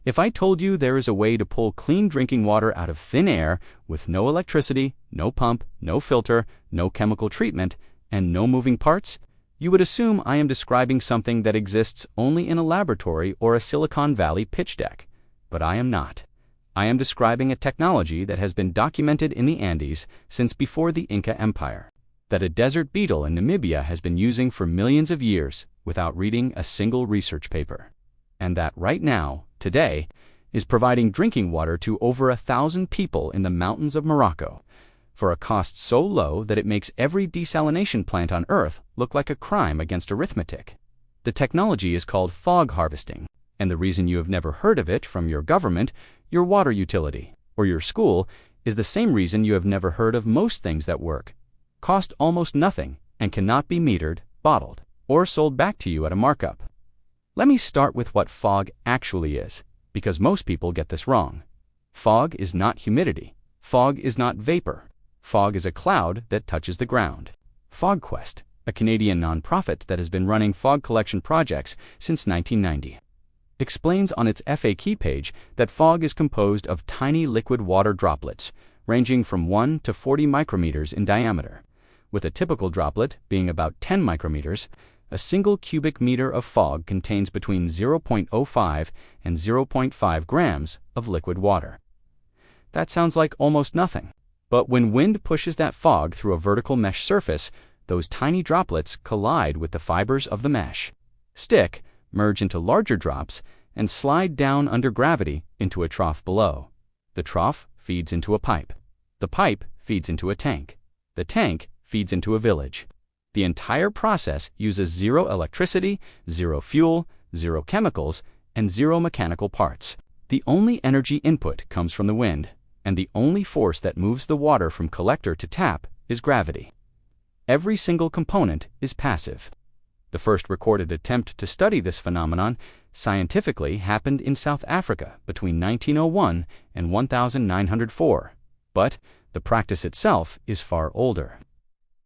If I told you there is a way to pull clean drinking water out of thin air with no electricity, no pump, no filter, no chemical treatment, and no moving parts, you would assume I am describing something that exists only in a laboratory or a Silicon Valley pitch deck. But I am not. I am describing a technology that has been documented in the Andes since before the Inca Empire, that a desert beetle in Namibia has been using for millions of years without reading a single research paper, and that right now, today, is providing drinking water to over 1,000 people in the mountains of Morocco for a cost so low that it makes every desalination plant on Earth look like a crime against arithmetic. The technology is called fog harvesting, and the reason you have never heard of it from your government, your water utility, or your school is the same reason you have never heard of most things that work, cost almost nothing, and cannot be metered, bottled, or sold back to you at a markup. Let me start with what fog actually is, because most people get this wrong. Fog is not humidity. Fog is not vapor. Fog is a cloud that touches the ground. FogQuest, a Canadian nonprofit that has been running fog collection projects since 1990, explains on its FAQ page that fog is composed of tiny liquid water droplets, ranging from 1 to 40 micrometers in diameter, with a typical droplet being about 10 micrometers. A single cubic meter of fog contains between 0.05 and 0.5 grams of liquid water. That sounds like almost nothing. But when wind pushes that fog through a vertical mesh surface, those tiny droplets collide with the fibers of the mesh, stick, merge into larger drops, and slide down under gravity into a trough below. The trough feeds into a pipe. The pipe feeds into a tank. The tank feeds into a village. The entire process uses zero electricity, zero fuel, zero chemicals, and zero mechanical parts. The only energy input comes from the wind, and the only force that moves the water from collector to tap is gravity. Every single component is passive. The first recorded attempt to study this phenomenon scientifically happened in South Africa between 1901 and 1904, but the practice itself is far older.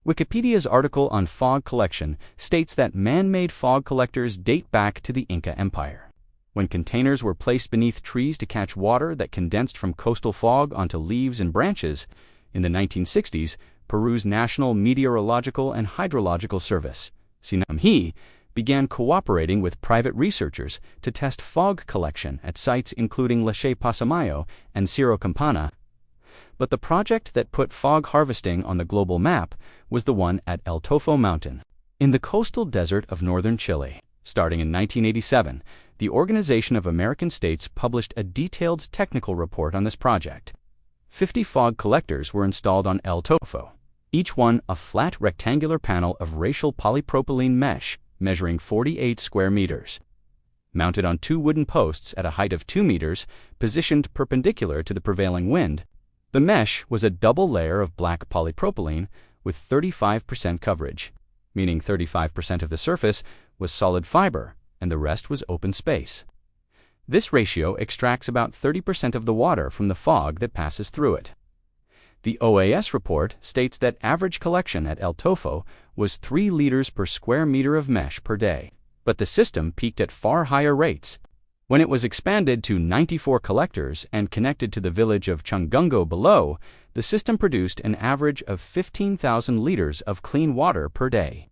Wikipedia's article on fog collection states that man-made fog collectors date back to the Inca Empire, when containers were placed beneath trees to catch water that condensed from coastal fog onto leaves and branches. In the 1960s, Peru's National Meteorological and Hydrological Service, SINAMHI, began cooperating with private researchers to test fog collection at sites including Lecce Pasamayo and Cerro Campana. But the project that put fog harvesting on the global map was the one at El Tofo Mountain, in the coastal desert of northern Chile. Starting in 1987, the Organization of American States published a detailed technical report on this project. 50 fog collectors were installed on El Tofo, each one a flat rectangular panel of racial polypropylene mesh measuring 48 square meters. Mounted on 2 wooden posts at a height of 2 meters, positioned perpendicular to the prevailing wind, the mesh was a double layer of black polypropylene with 35% coverage, meaning 35% of the surface was solid fiber and the rest was open space. This ratio extracts about 30% of the water from the fog that passes through it. The OAS report states that average collection at El Tofo was 3 liters per square meter of mesh per day, but the system peaked at far higher rates. When it was expanded to 94 collectors and connected to the village of Chungungo below, the system produced an average of 15,000 liters of clean water per day.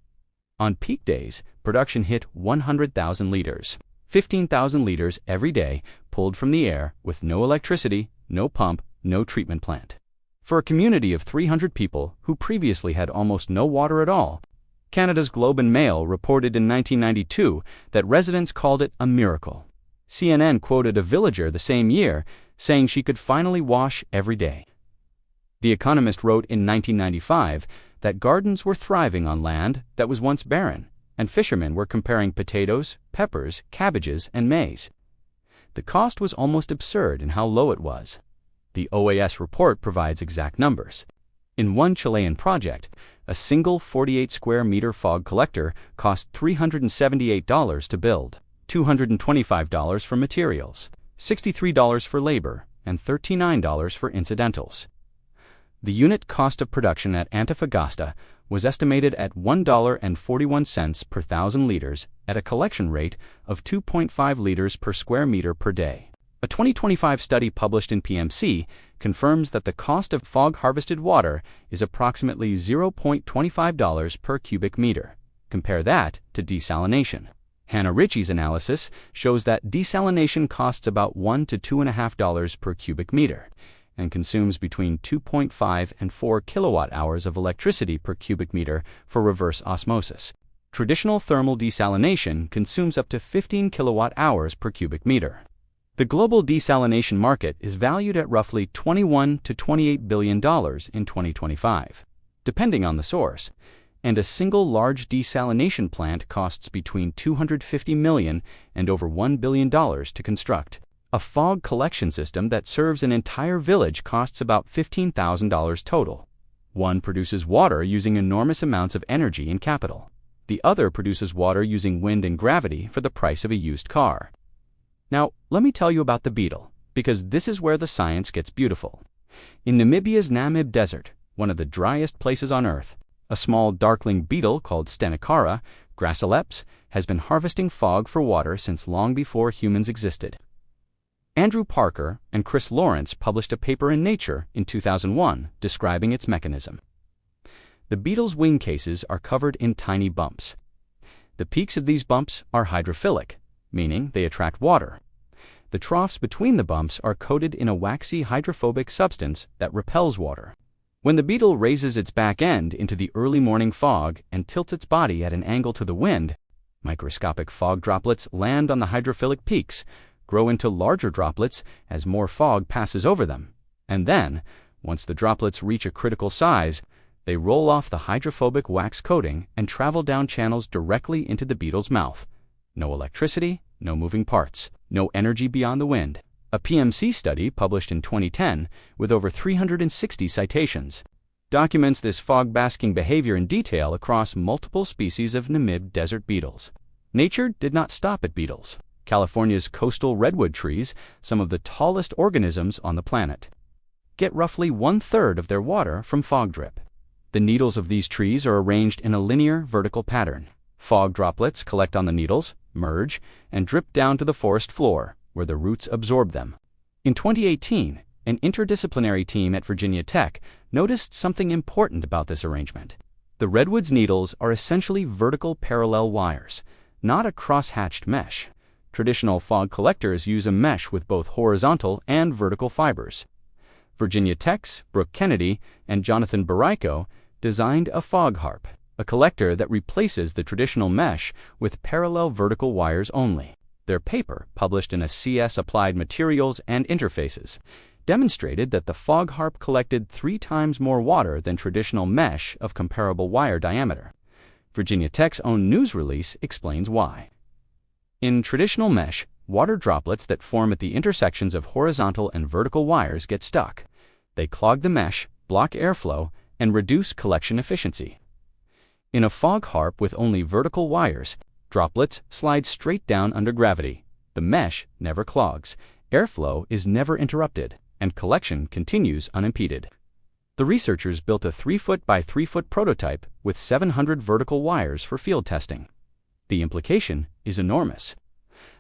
On peak days, production hit 100,000 liters, 15,000 liters every day, pulled from the air with no electricity, no pump, no treatment plant. For a community of 300 people who previously had almost no water at all, Canada's Globe and Mail reported in 1992 that residents called it a miracle. CNN quoted a villager the same year saying she could finally wash every day. The Economist wrote in 1995 that gardens were thriving on land that was once barren, and fishermen were comparing potatoes, peppers, cabbages, and maize. The cost was almost absurd in how low it was. The OAS report provides exact numbers. In one Chilean project, a single 48 square meter fog collector cost $378 to build, $225 for materials, $63 for labor, and $39 for incidentals. The unit cost of production at Antofagasta was estimated at $1.41 per thousand liters at a collection rate of 2.5 liters per square meter per day. A 2025 study published in PMC confirms that the cost of fog-harvested water is approximately $0.25 per cubic meter. Compare that to desalination. Hannah Ritchie's analysis shows that desalination costs about $1 to $2.50 per cubic meter and consumes between 2.5 and 4 kilowatt-hours of electricity per cubic meter for reverse osmosis. Traditional thermal desalination consumes up to 15 kilowatt-hours per cubic meter. The global desalination market is valued at roughly $21 to $28 billion in 2025, depending on the source, and a single large desalination plant costs between $250 million and over $1 billion to construct. A fog collection system that serves an entire village costs about $15,000 total. One produces water using enormous amounts of energy and capital. The other produces water using wind and gravity for the price of a used car. Now, let me tell you about the beetle, because this is where the science gets beautiful. In Namibia's Namib Desert, one of the driest places on Earth, a small darkling beetle called Stenocara gracileps has been harvesting fog for water since long before humans existed. Andrew Parker and Chris Lawrence published a paper in Nature in 2001 describing its mechanism. The beetle's wing cases are covered in tiny bumps. The peaks of these bumps are hydrophilic, meaning they attract water. The troughs between the bumps are coated in a waxy hydrophobic substance that repels water. When the beetle raises its back end into the early morning fog and tilts its body at an angle to the wind, microscopic fog droplets land on the hydrophilic peaks, grow into larger droplets as more fog passes over them, and then, once the droplets reach a critical size, they roll off the hydrophobic wax coating and travel down channels directly into the beetle's mouth. No electricity, no moving parts, no energy beyond the wind. A PMC study published in 2010 with over 360 citations documents this fog-basking behavior in detail across multiple species of Namib desert beetles. Nature did not stop at beetles. California's coastal redwood trees, some of the tallest organisms on the planet, get roughly 1/3 of their water from fog drip. The needles of these trees are arranged in a linear vertical pattern. Fog droplets collect on the needles, merge, and drip down to the forest floor, where the roots absorb them. In 2018, an interdisciplinary team at Virginia Tech noticed something important about this arrangement. The redwood's needles are essentially vertical parallel wires, not a cross-hatched mesh. Traditional fog collectors use a mesh with both horizontal and vertical fibers. Virginia Tech's Brooke Kennedy and Jonathan Baraico designed a fog harp, a collector that replaces the traditional mesh with parallel vertical wires only. Their paper, published in a CS Applied Materials and Interfaces, demonstrated that the fog harp collected 3 times more water than traditional mesh of comparable wire diameter. Virginia Tech's own news release explains why. In traditional mesh, water droplets that form at the intersections of horizontal and vertical wires get stuck. They clog the mesh, block airflow, and reduce collection efficiency. In a fog harp with only vertical wires, droplets slide straight down under gravity. The mesh never clogs, airflow is never interrupted, and collection continues unimpeded. The researchers built a 3-foot by 3-foot prototype with 700 vertical wires for field testing. The implication is enormous.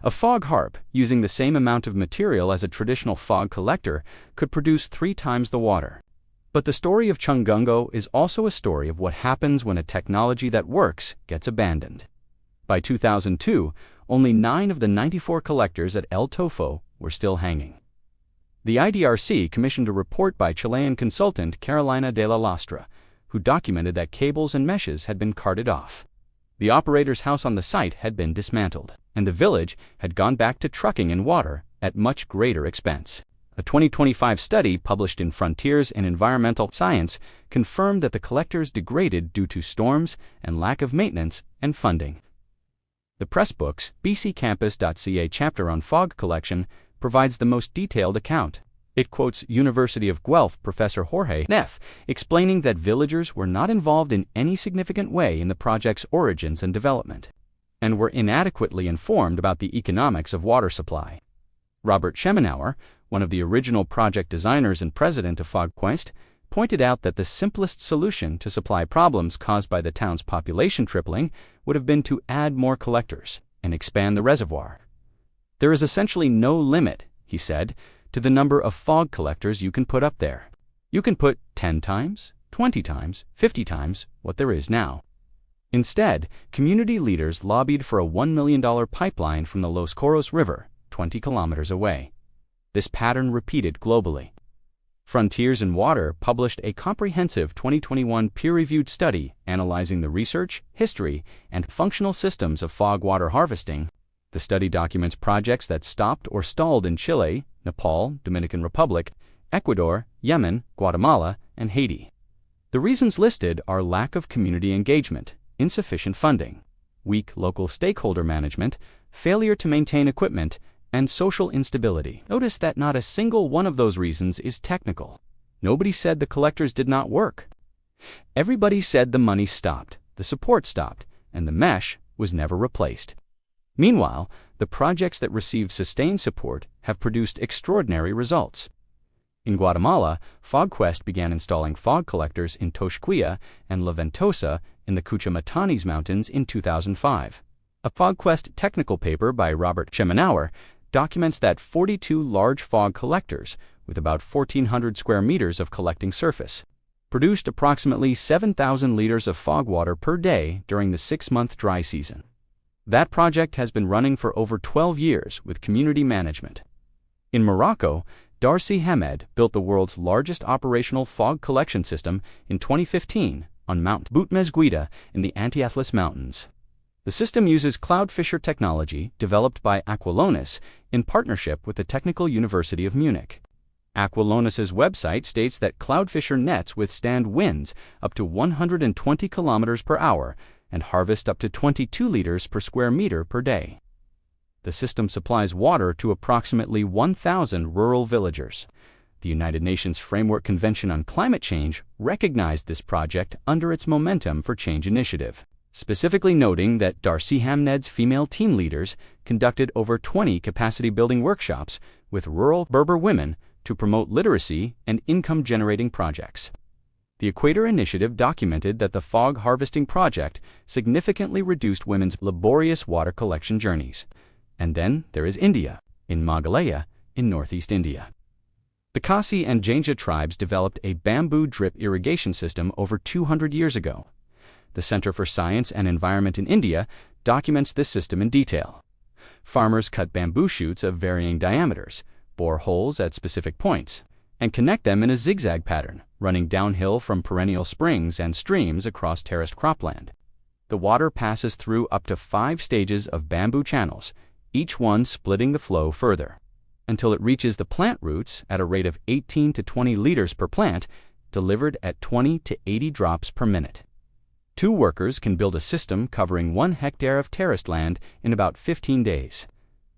A fog harp, using the same amount of material as a traditional fog collector, could produce 3 times the water. But the story of Chungungo is also a story of what happens when a technology that works gets abandoned. By 2002, only 9 of the 94 collectors at El Tofo were still hanging. The IDRC commissioned a report by Chilean consultant Carolina de la Lastra, who documented that cables and meshes had been carted off. The operator's house on the site had been dismantled, and the village had gone back to trucking and water at much greater expense. A 2025 study published in Frontiers in Environmental Science confirmed that the collectors degraded due to storms and lack of maintenance and funding. The Pressbook's bccampus.ca chapter on fog collection provides the most detailed account. It quotes University of Guelph professor Jorge Neff, explaining that villagers were not involved in any significant way in the project's origins and development, and were inadequately informed about the economics of water supply. Robert Schemenauer, one of the original project designers and president of FogQuest, pointed out that the simplest solution to supply problems caused by the town's population tripling would have been to add more collectors and expand the reservoir. There is essentially no limit, he said, to the number of fog collectors you can put up there. You can put 10 times, 20 times, 50 times what there is now. Instead, community leaders lobbied for a $1 million pipeline from the Los Coros River, 20 kilometers away. This pattern repeated globally. Frontiers in Water published a comprehensive 2021 peer-reviewed study analyzing the research, history, and functional systems of fog water harvesting. The study documents projects that stopped or stalled in Chile, Nepal, Dominican Republic, Ecuador, Yemen, Guatemala, and Haiti. The reasons listed are lack of community engagement, insufficient funding, weak local stakeholder management, failure to maintain equipment, and social instability. Notice that not a single one of those reasons is technical. Nobody said the collectors did not work. Everybody said the money stopped, the support stopped, and the mesh was never replaced. Meanwhile, the projects that received sustained support have produced extraordinary results. In Guatemala, FogQuest began installing fog collectors in Toshquilla and La Ventosa in the Cuchumatanes Mountains in 2005. A FogQuest technical paper by Robert Cheminauer documents that 42 large fog collectors, with about 1,400 square meters of collecting surface, produced approximately 7,000 liters of fog water per day during the 6-month dry season. That project has been running for over 12 years with community management. In Morocco, Darcy Hamed built the world's largest operational fog collection system in 2015 on Mount Boutmezguida in the Anti-Atlas Mountains. The system uses cloud fisher technology developed by Aquilonis in partnership with the Technical University of Munich. Aquilonis's website states that cloud fisher nets withstand winds up to 120 kilometers per hour and harvest up to 22 liters per square meter per day. The system supplies water to approximately 1,000 rural villagers. The United Nations Framework Convention on Climate Change recognized this project under its Momentum for Change initiative, specifically noting that Darcy Hamed's female team leaders conducted over 20 capacity-building workshops with rural Berber women to promote literacy and income-generating projects. The Equator Initiative documented that the fog harvesting project significantly reduced women's laborious water collection journeys. And then there is India, in Meghalaya, in northeast India. The Khasi and Jaintia tribes developed a bamboo drip irrigation system over 200 years ago. The Center for Science and Environment in India documents this system in detail. Farmers cut bamboo shoots of varying diameters, bore holes at specific points, and connect them in a zigzag pattern, running downhill from perennial springs and streams across terraced cropland. The water passes through up to 5 stages of bamboo channels, each one splitting the flow further, until it reaches the plant roots at a rate of 18 to 20 liters per plant, delivered at 20 to 80 drops per minute. 2 workers can build a system covering 1 hectare of terraced land in about 15 days.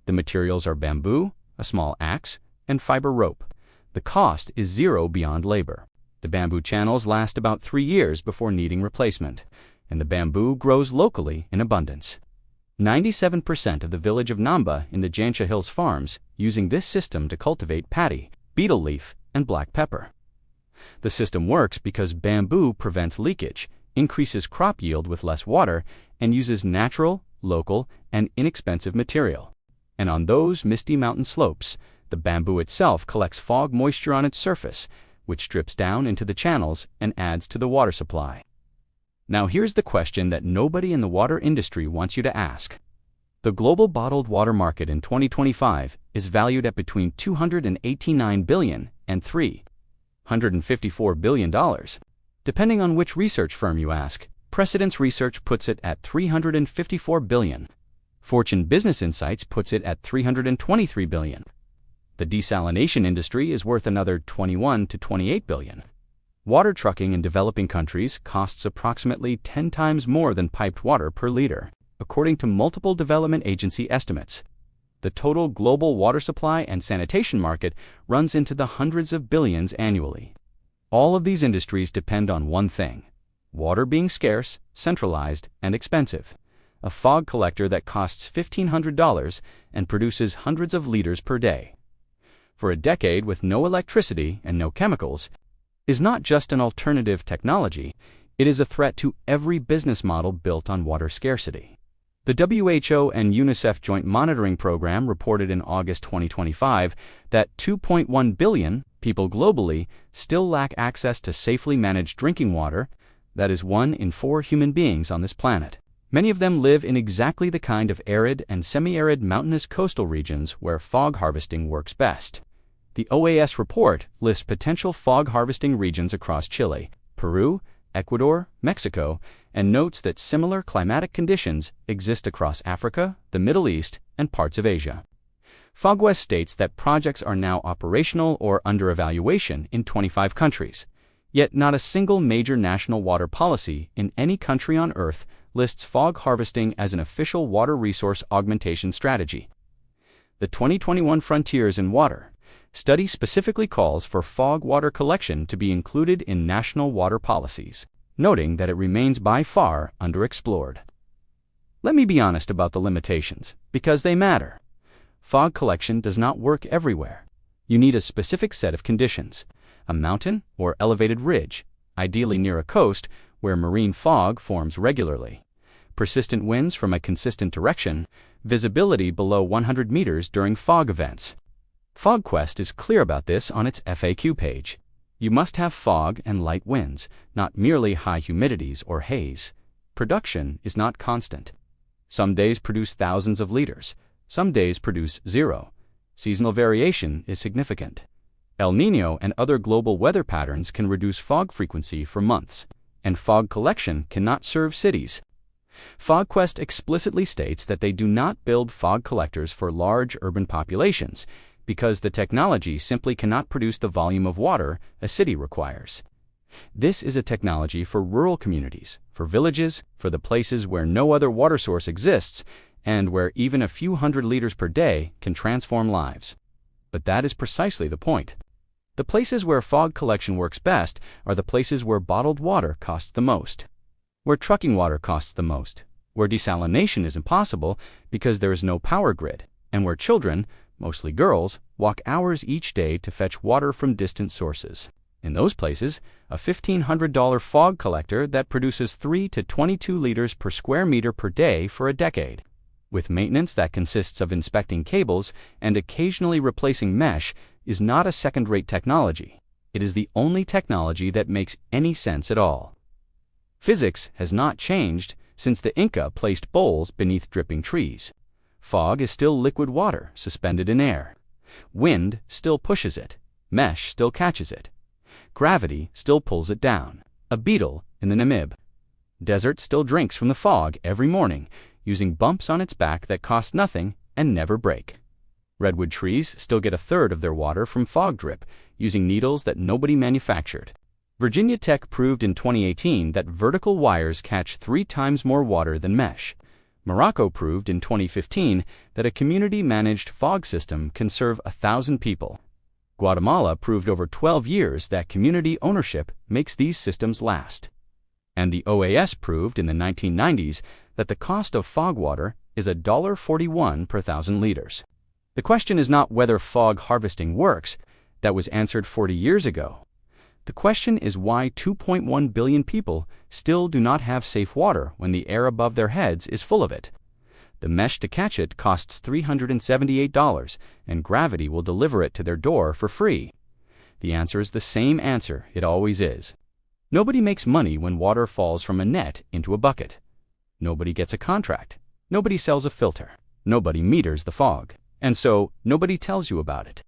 The materials are bamboo, a small axe, and fiber rope. The cost is zero beyond labor. The bamboo channels last about 3 years before needing replacement, and the bamboo grows locally in abundance. 97% of the village of Namba in the Jaintia Hills farms using this system to cultivate paddy, beetle leaf, and black pepper. The system works because bamboo prevents leakage, increases crop yield with less water, and uses natural, local, and inexpensive material. And on those misty mountain slopes, the bamboo itself collects fog moisture on its surface, which drips down into the channels and adds to the water supply. Now here's the question that nobody in the water industry wants you to ask. The global bottled water market in 2025 is valued at between $289 billion and $354 billion. Depending on which research firm you ask, Precedence Research puts it at $354 billion. Fortune Business Insights puts it at $323 billion. The desalination industry is worth another $21 to $28 billion. Water trucking in developing countries costs approximately 10 times more than piped water per liter, according to multiple development agency estimates. The total global water supply and sanitation market runs into the hundreds of billions annually. All of these industries depend on one thing: water being scarce, centralized, and expensive. A fog collector that costs $1,500 and produces hundreds of liters per day. For a decade with no electricity and no chemicals, is not just an alternative technology, it is a threat to every business model built on water scarcity. The WHO and UNICEF Joint Monitoring Program reported in August 2025 that 2.1 billion people globally still lack access to safely managed drinking water, that is 1 in 4 human beings on this planet. Many of them live in exactly the kind of arid and semi-arid mountainous coastal regions where fog harvesting works best. The OAS report lists potential fog harvesting regions across Chile, Peru, Ecuador, Mexico, and notes that similar climatic conditions exist across Africa, the Middle East, and parts of Asia. FogWest states that projects are now operational or under evaluation in 25 countries, yet not a single major national water policy in any country on Earth lists fog harvesting as an official water resource augmentation strategy. The 2021 Frontiers in Water study specifically calls for fog water collection to be included in national water policies, noting that it remains by far underexplored. Let me be honest about the limitations, because they matter. Fog collection does not work everywhere. You need a specific set of conditions: a mountain or elevated ridge, ideally near a coast where marine fog forms regularly, persistent winds from a consistent direction, visibility below 100 meters during fog events. FogQuest is clear about this on its FAQ page. You must have fog and light winds, not merely high humidities or haze. Production is not constant. Some days produce thousands of liters. Some days produce 0. Seasonal variation is significant. El Niño and other global weather patterns can reduce fog frequency for months, and fog collection cannot serve cities. FogQuest explicitly states that they do not build fog collectors for large urban populations because the technology simply cannot produce the volume of water a city requires. This is a technology for rural communities, for villages, for the places where no other water source exists, and where even a few hundred liters per day can transform lives. But that is precisely the point. The places where fog collection works best are the places where bottled water costs the most, where trucking water costs the most, where desalination is impossible because there is no power grid, and where children, mostly girls, walk hours each day to fetch water from distant sources. In those places, a $1,500 fog collector that produces 3 to 22 liters per square meter per day for a decade, with maintenance that consists of inspecting cables and occasionally replacing mesh, is not a second-rate technology. It is the only technology that makes any sense at all. Physics has not changed since the Inca placed bowls beneath dripping trees. Fog is still liquid water suspended in air. Wind still pushes it. Mesh still catches it. Gravity still pulls it down. A beetle in the Namib desert still drinks from the fog every morning, using bumps on its back that cost nothing and never break. Redwood trees still get a third of their water from fog drip, using needles that nobody manufactured. Virginia Tech proved in 2018 that vertical wires catch 3 times more water than mesh. Morocco proved in 2015 that a community-managed fog system can serve 1,000 people. Guatemala proved over 12 years that community ownership makes these systems last. And the OAS proved in the 1990s that the cost of fog water is $1.41 per 1,000 liters. The question is not whether fog harvesting works. That was answered 40 years ago. The question is why 2.1 billion people still do not have safe water when the air above their heads is full of it. The mesh to catch it costs $378, and gravity will deliver it to their door for free. The answer is the same answer it always is. Nobody makes money when water falls from a net into a bucket. Nobody gets a contract. Nobody sells a filter. Nobody meters the fog. And so, nobody tells you about it.